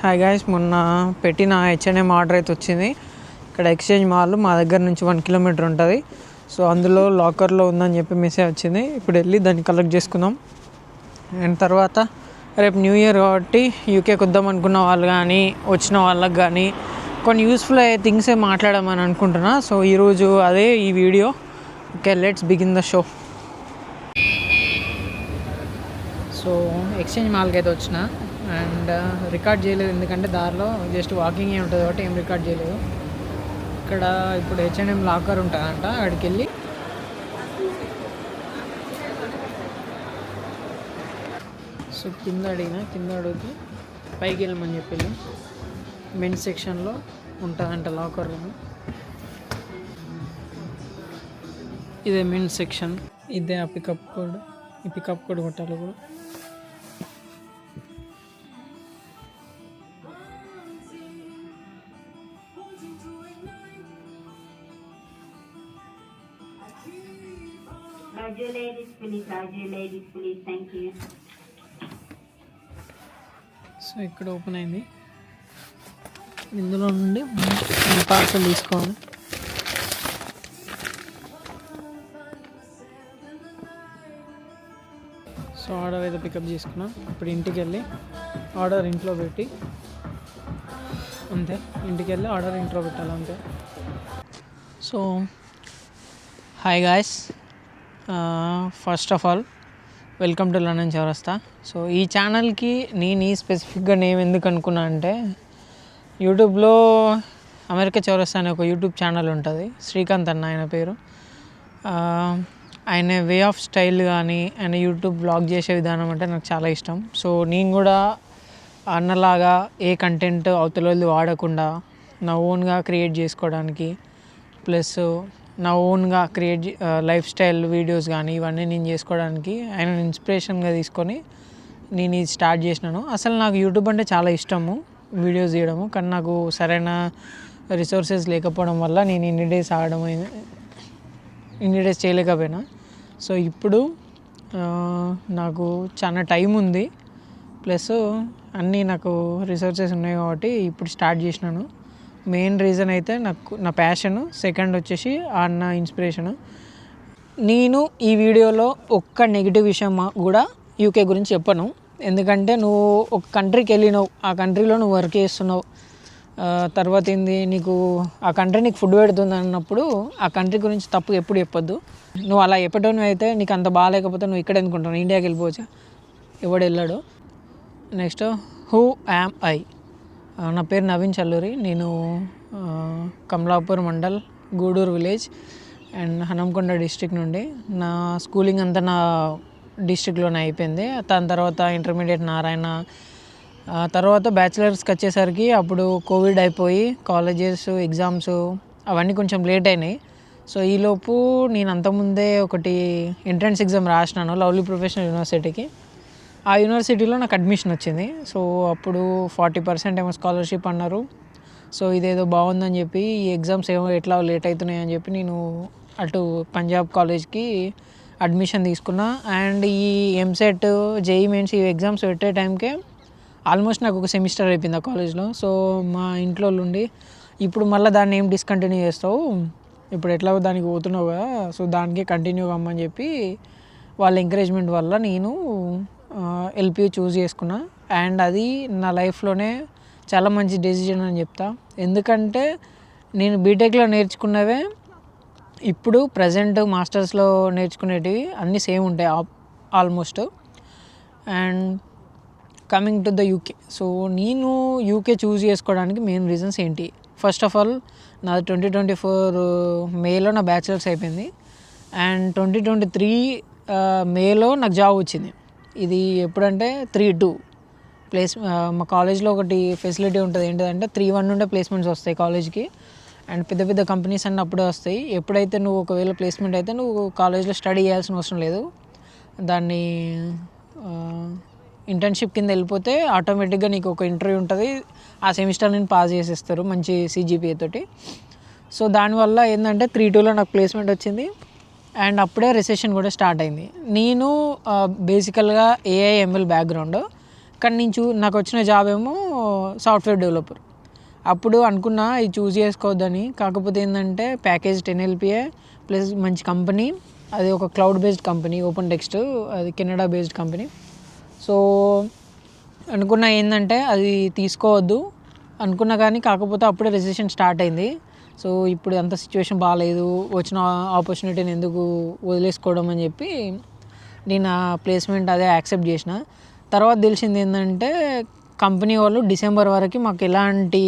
Hi guys, మొన్న పెట్టిన H&M order అయితే వచ్చింది. ఇక్కడ ఎక్స్చేంజ్ మాల్ మా దగ్గర నుంచి 1 కిలోమీటర్ ఉంటుంది. సో అందులో లాకర్లో ఉందని చెప్పి మెసేజ్ వచ్చింది. ఇప్పుడు వెళ్ళి దాన్ని కలెక్ట్ చేసుకుందాం. అండ్ తర్వాత రేపు న్యూ ఇయర్ కాబట్టి యూకేకి వద్దాం అనుకున్న వాళ్ళు కానీ వచ్చిన వాళ్ళకి కానీ కొన్ని యూస్ఫుల్ అయ్యే థింగ్సే మాట్లాడమని అనుకుంటున్నా. సో ఈరోజు అదే ఈ video. Okay, let's begin the show. So exchange మాల్కి అయితే వచ్చిన అండ్ రికార్డ్ చేయలేదు, ఎందుకంటే దారిలో జస్ట్ వాకింగ్ ఉంటుంది కాబట్టి ఏం రికార్డ్ చేయలేదు. ఇక్కడ ఇప్పుడు H&M లాకర్ ఉంటుందంట, అక్కడికి వెళ్ళి సో కింద అడిగితే పైకి వెళ్ళమని చెప్పి మెన్స్ సెక్షన్లో ఉంటుందంట లాకర్ రూమ్. ఇదే మెన్స్ సెక్షన్, ఇదే ఆ పికప్ కోడ్. ఈ పికప్ కోడ్ కొట్టాలి కూడా. సో ఇక్కడ ఓపెన్ అయింది. ఇందులో నుండి పార్సల్ తీసుకోవాలి. సో ఆర్డర్ అయితే పికప్ చేసుకున్నాం. ఇప్పుడు ఇంటికి వెళ్ళి ఆర్డర్ ఇంట్లో పెట్టి అంతే. ఇంటికి వెళ్ళి ఆర్డర్ ఇంట్లో పెట్టాలి అంతే. So hi guys, first of all welcome to London చౌరస్తా. సో ఈ ఛానల్కి నేను ఈ స్పెసిఫిక్గా నేమ్ ఎందుకు అనుకున్నా అంటే, యూట్యూబ్లో అమెరికా చౌరస్తా అనే ఒక యూట్యూబ్ ఛానల్ ఉంటుంది. శ్రీకాంత్ అన్న ఆయన పేరు. ఆయన వే ఆఫ్ స్టైల్ కానీ ఆయన యూట్యూబ్ బ్లాగ్ చేసే విధానం అంటే నాకు చాలా ఇష్టం. సో నేను కూడా అన్నలాగా ఏ కంటెంట్ అవతలది వాడకుండా నా ఓన్గా క్రియేట్ చేసుకోవడానికి, ప్లస్ నా ఓన్గా లైఫ్ స్టైల్ వీడియోస్ కానీ ఇవన్నీ నేను చేసుకోవడానికి ఆయన ఇన్స్పిరేషన్గా తీసుకొని నేను ఇది స్టార్ట్ చేసినాను. అసలు నాకు యూట్యూబ్ అంటే చాలా ఇష్టము, వీడియోస్ చేయడము. కానీ నాకు సరైన రిసోర్సెస్ లేకపోవడం వల్ల నేను ఇన్ని డేస్ చేయలేకపోయినా. సో ఇప్పుడు నాకు చాలా టైం ఉంది, ప్లస్ అన్నీ నాకు రిసోర్సెస్ ఉన్నాయి కాబట్టి ఇప్పుడు స్టార్ట్ చేసినాను. మెయిన్ రీజన్ అయితే నాకు నా ప్యాషను, సెకండ్ వచ్చేసి నా ఇన్స్పిరేషను. నేను ఈ వీడియోలో ఒక్క నెగిటివ్ విషయం కూడా యూకే గురించి చెప్పను. ఎందుకంటే నువ్వు ఒక కంట్రీకి వెళ్ళినావు, ఆ కంట్రీలో నువ్వు వర్క్ చేస్తున్నావు, తర్వాత ఏంది నీకు ఆ కంట్రీ నీకు ఫుడ్ పెడుతుంది అన్నప్పుడు ఆ కంట్రీ గురించి తప్పు ఎప్పుడు చెప్పొద్దు. నువ్వు అలా చెప్పటం అయితే నీకు అంత బాగాలేకపోతే నువ్వు ఇక్కడ ఎందుకుంటావు, ఇండియాకి వెళ్ళిపోవచ్చా? ఎవడు వెళ్ళాడు. Next, who am I? నా పేరు నవీన్ చల్లూరి. నేను Kamalapur mandal, Guduru village and Hanamkonda district నుండి. నా స్కూలింగ్ అంతా నా డిస్ట్రిక్ట్లోనే అయిపోయింది. దాని తర్వాత ఇంటర్మీడియట్ నారాయణ, తర్వాత బ్యాచిలర్స్కి వచ్చేసరికి అప్పుడు కోవిడ్ అయిపోయి కాలేజెస్ ఎగ్జామ్స్ అవన్నీ కొంచెం లేట్ అయినాయి. సో ఈలోపు నేను అంతకుముందే ఒకటి ఎంట్రన్స్ ఎగ్జామ్ రాసినాను లవ్లీ ప్రొఫెషనల్ యూనివర్సిటీకి. ఆ యూనివర్సిటీలో నాకు అడ్మిషన్ వచ్చింది. సో అప్పుడు 40% ఏమో స్కాలర్షిప్ అన్నారు. సో ఇదేదో బాగుందని చెప్పి ఈ ఎగ్జామ్స్ ఏమో ఎట్లా లేట్ అవుతున్నాయి అని చెప్పి నేను అటు పంజాబ్ కాలేజ్కి అడ్మిషన్ తీసుకున్నా. అండ్ ఈ ఎంసెట్, జేఈ మెయిన్స్ ఈ ఎగ్జామ్స్ పెట్టే టైంకే ఆల్మోస్ట్ నాకు ఒక సెమిస్టర్ అయిపోయింది ఆ కాలేజ్లో. సో మా ఇంట్లో ఉండి ఇప్పుడు మళ్ళీ దాన్ని ఏం డిస్కంటిన్యూ చేస్తావు, ఇప్పుడు ఎట్లా దానికి పోతున్నావు కదా, సో దానికి కంటిన్యూ కమ్మని చెప్పి వాళ్ళ ఎంకరేజ్మెంట్ వల్ల నేను ఎల్పీ చూస్ చేసుకున్నా. అండ్ అది నా లైఫ్లోనే చాలా మంచి డెసిజన్ అని చెప్తా. ఎందుకంటే నేను బీటెక్లో నేర్చుకున్నవే ఇప్పుడు ప్రజెంట్ మాస్టర్స్లో నేర్చుకునేటివి అన్నీ సేమ్ ఉంటాయి almost. And coming to the UK, so నేను యూకే చూస్ చేసుకోవడానికి మెయిన్ రీజన్స్ ఏంటి? ఫస్ట్ ఆఫ్ ఆల్ నాది 2024 మేలో నా బ్యాచిలర్స్ అయిపోయింది. అండ్ 2023 మేలో నాకు జాబ్ వచ్చింది. ఇది ఎప్పుడంటే 3-2 మా కాలేజ్లో ఒకటి ఫెసిలిటీ ఉంటుంది. ఏంటంటే 3-1 నుండే ప్లేస్మెంట్స్ వస్తాయి కాలేజ్కి. అండ్ పెద్ద పెద్ద కంపెనీస్ అన్నీ అప్పుడే వస్తాయి. ఎప్పుడైతే నువ్వు ఒకవేళ ప్లేస్మెంట్ అయితే నువ్వు కాలేజ్లో స్టడీ చేయాల్సిన అవసరం లేదు. దాన్ని ఇంటర్న్షిప్ కింద వెళ్ళిపోతే ఆటోమేటిక్గా నీకు ఒక ఇంటర్వ్యూ ఉంటుంది. ఆ సెమిస్టర్ నేను పాస్ చేసేస్తారు మంచి CGPA తోటి. సో దానివల్ల ఏంటంటే 3-2లో నాకు ప్లేస్మెంట్ వచ్చింది. అండ్ అప్పుడే రిసెషన్ కూడా స్టార్ట్ అయింది. నేను బేసికల్గా AI ML బ్యాక్గ్రౌండ్, కానీ నాకు వచ్చిన జాబ్ ఏమో సాఫ్ట్వేర్ డెవలపర్. అప్పుడు అనుకున్నా ఇది చూస్ చేసుకోవద్దని. కాకపోతే ఏంటంటే ప్యాకేజ్ 10 LPA ప్లస్ మంచి కంపెనీ, అది ఒక cloud based company, open text, అది కెనడా బేస్డ్ కంపెనీ. సో అనుకున్నా ఏంటంటే అది తీసుకోవద్దు అనుకున్నా, కానీ కాకపోతే అప్పుడే రెసిషన్ స్టార్ట్ అయింది. సో ఇప్పుడు అంత సిచ్యువేషన్ బాగాలేదు, వచ్చిన ఆపర్చునిటీని ఎందుకు వదిలేసుకోవడం అని చెప్పి నేను ఆ ప్లేస్మెంట్ అదే యాక్సెప్ట్ చేసిన. తర్వాత తెలిసింది ఏంటంటే కంపెనీ వాళ్ళు డిసెంబర్ వరకు మాకు ఎలాంటి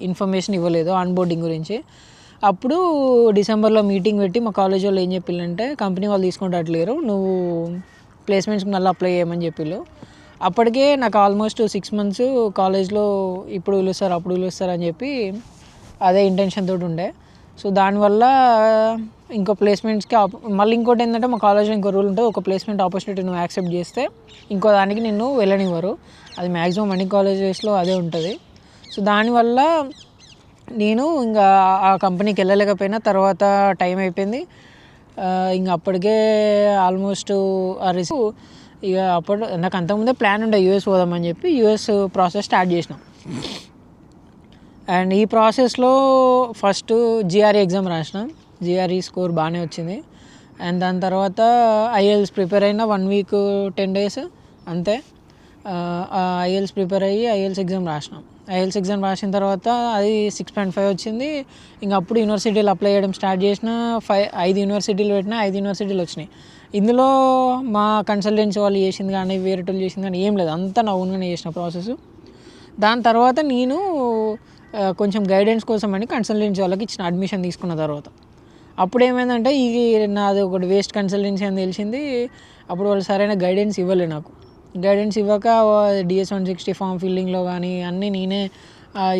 ఇన్ఫర్మేషన్ ఇవ్వలేదు ఆన్బోర్డింగ్ గురించి. అప్పుడు డిసెంబర్లో మీటింగ్ పెట్టి మా కాలేజ్ వాళ్ళు ఏం చెప్పిల్లంటే కంపెనీ వాళ్ళు తీసుకుంటట్లేరు, నువ్వు ప్లేస్మెంట్స్కి మళ్ళీ అప్లై చేయమని చెప్పిళ్ళు. అప్పటికే నాకు ఆల్మోస్ట్ 6 months కాలేజ్లో ఇప్పుడు పిలుస్తారు అప్పుడు పిలుస్తారు అని చెప్పి అదే ఇంటెన్షన్ తోటి ఉండే. సో దానివల్ల ఇంకో ప్లేస్మెంట్స్కి మళ్ళీ ఇంకోటి ఏంటంటే మా కాలేజ్లో ఇంకో రూల్ ఉంటుంది, ఒక ప్లేస్మెంట్ ఆపర్చునిటీ నువ్వు యాక్సెప్ట్ చేస్తే ఇంకో దానికి నిన్ను వెళ్ళనివ్వరు. అది మ్యాక్సిమం అన్ని కాలేజెస్లో అదే ఉంటుంది. సో దానివల్ల నేను ఇంకా ఆ కంపెనీకి వెళ్ళలేకపోయినా. తర్వాత టైం అయిపోయింది, ఇంకా అప్పటికే ఆల్మోస్ట్ ఇక అప్పుడు నాకు అంతకుముందే ప్లాన్ ఉండే యూఎస్ పోదామని చెప్పి యూఎస్ ప్రాసెస్ స్టార్ట్ చేసినాం. అండ్ ఈ ప్రాసెస్లో ఫస్ట్ జిఆర్ఈ ఎగ్జామ్ రాసిన, జిఆర్ఈ స్కోర్ బాగానే వచ్చింది. అండ్ దాని తర్వాత ఐఎల్స్ ప్రిపేర్ అయిన 1 week 10 days అంతే. ఐఎల్స్ ప్రిపేర్ అయ్యి ఐఎల్స్ ఎగ్జామ్ రాసినాం. ఐఎల్స్ ఎగ్జామ్ రాసిన తర్వాత అది 6.5 వచ్చింది. ఇంకా అప్పుడు యూనివర్సిటీలు అప్లై చేయడం స్టార్ట్ చేసిన. 5 యూనివర్సిటీలు పెట్టినా, 5 యూనివర్సిటీలు వచ్చినాయి. ఇందులో మా కన్సల్టెన్సీ వాళ్ళు చేసింది కానీ వేరే వాళ్ళు చేసింది కానీ ఏం లేదు, అంతా నా ఓన్గానే చేసిన ప్రాసెస్. దాని తర్వాత నేను కొంచెం గైడెన్స్ కోసం అని కన్సల్టెన్సీ వాళ్ళకి ఇచ్చిన అడ్మిషన్ తీసుకున్న తర్వాత. అప్పుడు ఏమైందంటే ఇది నాది ఒకటి వేస్ట్ కన్సల్టెన్సీ అని తెలిసింది. అప్పుడు వాళ్ళు సరైన గైడెన్స్ ఇవ్వలే నాకు. గైడెన్స్ ఇవ్వక DS 160 ఫామ్ ఫిల్లింగ్లో కానీ అన్నీ నేనే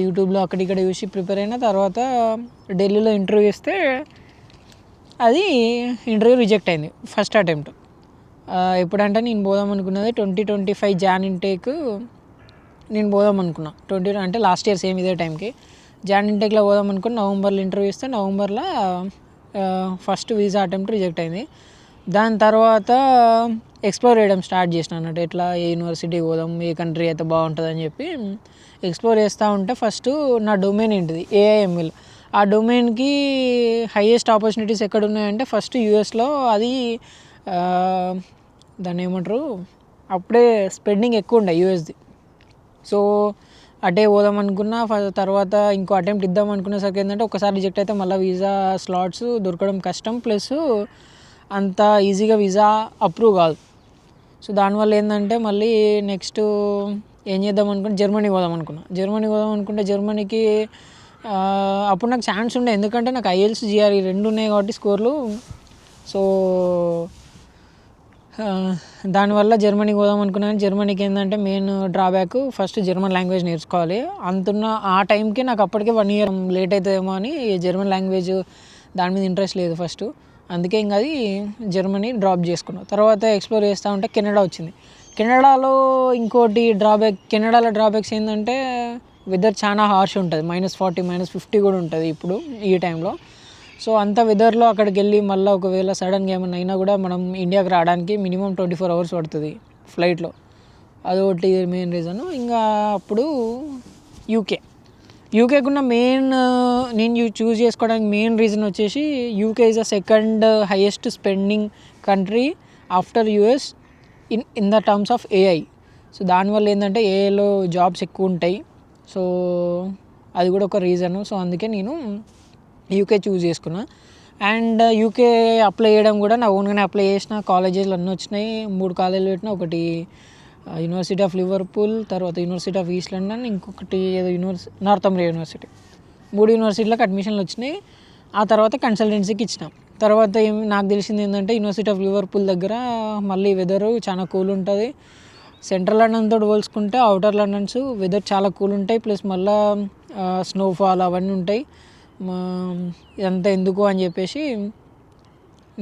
యూట్యూబ్లో అక్కడిక్కడ చూసి ప్రిపేర్ అయిన. తర్వాత ఢిల్లీలో ఇంటర్వ్యూ ఇస్తే అది ఇంటర్వ్యూ రిజెక్ట్ అయింది ఫస్ట్ అటెంప్ట్. ఎప్పుడంటే నేను పోదాం అనుకున్నది 2025 Jan ఇంటేక్ నేను పోదాం అనుకున్నా. అంటే లాస్ట్ ఇయర్ సేమ్ ఇదే టైంకి జాన్ ఇంటేక్లో పోదాం అనుకుని నవంబర్లో ఇంటర్వ్యూ ఇస్తే నవంబర్లో ఫస్ట్ వీసా అటెంప్ట్ రిజెక్ట్ అయింది. దాని తర్వాత ఎక్స్ప్లోర్ చేయడం స్టార్ట్ చేసిన అన్నట్టు, ఎట్లా ఏ యూనివర్సిటీకి పోదాం, ఏ కంట్రీ అయితే బాగుంటుంది అని చెప్పి ఎక్స్ప్లోర్ చేస్తూ ఉంటే ఫస్ట్ నా డొమైన్ ఏంటిది AIML. ఆ డొమైన్కి హైయెస్ట్ ఆపర్చునిటీస్ ఎక్కడ ఉన్నాయంటే ఫస్ట్ యూఎస్లో. అది దాన్ని ఏమంటారు, అప్పుడే స్ప్రెడ్డింగ్ ఎక్కువ ఉండే యూఎస్ది. సో అటే పోదాం అనుకున్నా. తర్వాత ఇంకో అటెంప్ట్ ఇద్దాం అనుకునేసరికి ఏంటంటే ఒకసారి రిజెక్ట్ అయితే మళ్ళీ వీసా స్లాట్స్ దొరకడం కష్టం, ప్లస్ అంత ఈజీగా వీసా అప్రూవ్ కాదు. సో దానివల్ల ఏంటంటే మళ్ళీ నెక్స్ట్ ఏం చేద్దాం అనుకుంటే జర్మనీ పోదాం అనుకుంటే జర్మనీకి అప్పుడు నాకు ఛాన్స్ ఉండే, ఎందుకంటే నాకు ఐఎల్స్ జిఆర్ఈ 2 ఉన్నాయి కాబట్టి స్కోర్లు. సో దానివల్ల జర్మనీకి పోదాం అనుకున్నాను. జర్మనీకి ఏంటంటే main drawback first German language నేర్చుకోవాలి అంటున్న. ఆ టైంకి నాకు అప్పటికే 1 year లేట్ అవుతుందేమో అని జర్మన్ లాంగ్వేజ్ దాని మీద ఇంట్రెస్ట్ లేదు ఫస్ట్. అందుకే ఇంకా అది జర్మనీ డ్రాప్ చేసుకున్నాను. తర్వాత ఎక్స్ప్లోర్ చేస్తూ ఉంటే కెనడా వచ్చింది. కెనడాలో ఇంకోటి డ్రాబ్యాక్, కెనడాలో డ్రాబ్యాక్స్ ఏంటంటే వెదర్ చాలా హార్ష్ ఉంటుంది, -40 -50 కూడా ఉంటుంది ఇప్పుడు ఈ టైంలో. సో అంత వెదర్లో అక్కడికి వెళ్ళి మళ్ళీ ఒకవేళ సడన్గా ఏమైనా అయినా కూడా మనం ఇండియాకి రావడానికి మినిమం 24 hours పడుతుంది ఫ్లైట్లో. అదొకటి మెయిన్ రీజన్. ఇంకా అప్పుడు యూకేకున్న మెయిన్ నేను చూస్ చేసుకోవడానికి మెయిన్ రీజన్ వచ్చేసి UK is the second highest spending country after US in the terms of AI. So దానివల్ల ఏంటంటే ఏఐలో జాబ్స్ ఎక్కువ ఉంటాయి. సో అది కూడా ఒక రీజను. సో అందుకే నేను యూకే చూస్ చేసుకున్నా. అండ్ యూకే అప్లై చేయడం కూడా నా ఓన్గానే అప్లై చేసిన. కాలేజెస్లో అన్నీ వచ్చినాయి, 3 కాలేజీలు పెట్టిన. ఒకటి యూనివర్సిటీ ఆఫ్ లివర్పూల్, తర్వాత యూనివర్సిటీ ఆఫ్ ఈస్ట్ లండన్, ఇంకొకటి ఏదో నార్థంబ్రియా యూనివర్సిటీ. 3 యూనివర్సిటీలకు అడ్మిషన్లు వచ్చినాయి. ఆ తర్వాత కన్సల్టెన్సీకి ఇచ్చిన. తర్వాత నాకు తెలిసింది ఏంటంటే యూనివర్సిటీ ఆఫ్ లివర్పూల్ దగ్గర మళ్ళీ వెదరు చాలా కూల్ ఉంటుంది. సెంట్రల్ లండన్ తోటి పోల్చుకుంటే అవుటర్ లండన్స్ వెదర్ చాలా కూల్ ఉంటాయి, ప్లస్ మళ్ళీ స్నోఫాల్ అవన్నీ ఉంటాయి. ఇదంతా ఎందుకు అని చెప్పేసి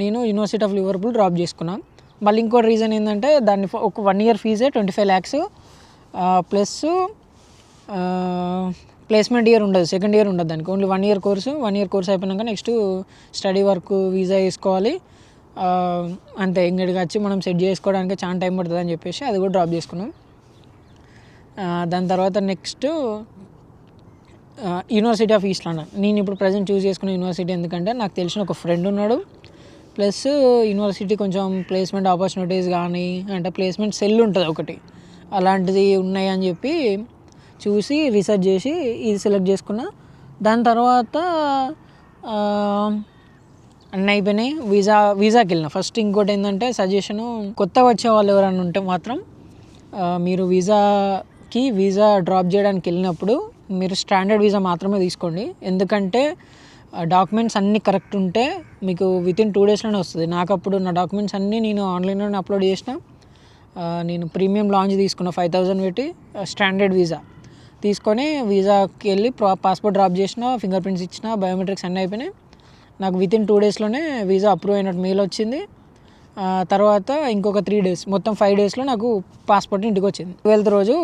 నేను యూనివర్సిటీ ఆఫ్ లివర్పూల్ డ్రాప్ చేసుకున్నాను. మళ్ళీ ఇంకో రీజన్ ఏంటంటే దాన్ని ఒక 1 year ఫీజే 25 lakhs, plus placement year ఉండదు, సెకండ్ ఇయర్ ఉండదు దానికి. Only 1 year course. 1 year course అయిపోయినాక నెక్స్ట్ స్టడీ వర్క్ వీసా వేసుకోవాలి అంతే. ఇంకడికి వచ్చి మనం సెట్ చేసుకోవడానికి చాలా టైం పడుతుంది అని చెప్పేసి అది కూడా డ్రాప్ చేసుకున్నాం. దాని తర్వాత next university of east London. నేను ఇప్పుడు ప్రజెంట్ చూస్ చేసుకున్న యూనివర్సిటీ ఎందుకంటే నాకు తెలిసిన ఒక ఫ్రెండ్ ఉన్నాడు, ప్లస్ యూనివర్సిటీ కొంచెం ప్లేస్మెంట్ ఆపర్చునిటీస్ కానీ అంటే ప్లేస్మెంట్ సెల్ ఉంటుంది ఒకటి, అలాంటిది ఉన్నాయి అని చెప్పి చూసి రీసెర్చ్ చేసి ఇది సెలెక్ట్ చేసుకున్నా. దాని తర్వాత అన్నీ అయిపోయినాయి. వీసాకి వెళ్ళిన ఫస్ట్. ఇంకోటి ఏంటంటే సజెషను, కొత్తగా వచ్చే వాళ్ళు ఎవరైనా ఉంటే మాత్రం మీరు వీసా డ్రాప్ చేయడానికి వెళ్ళినప్పుడు మీరు స్టాండర్డ్ వీసా మాత్రమే తీసుకోండి. ఎందుకంటే డాక్యుమెంట్స్ అన్నీ కరెక్ట్ ఉంటే మీకు వితిన్ 2 డేస్లోనే వస్తుంది. నాకు అప్పుడు నా డాక్యుమెంట్స్ అన్నీ నేను ఆన్లైన్లోనే అప్లోడ్ చేసిన. నేను ప్రీమియం లాంచ్ తీసుకున్న 5,000 పెట్టి స్టాండర్డ్ వీసా తీసుకొని వీసాకి వెళ్ళి పాస్పోర్ట్ డ్రాప్ చేసిన, ఫింగర్ ప్రింట్స్ ఇచ్చిన, బయోమెట్రిక్స్ అన్నీ అయిపోయినాయి. నాకు వితిన్ 2 డేస్లోనే వీసా అప్రూవ్ అయినట్టు మెయిల్ వచ్చింది. తర్వాత ఇంకొక 3 డేస్, మొత్తం 5 డేస్లో నాకు పాస్పోర్ట్ ఇంటికి వచ్చింది. 12th రోజు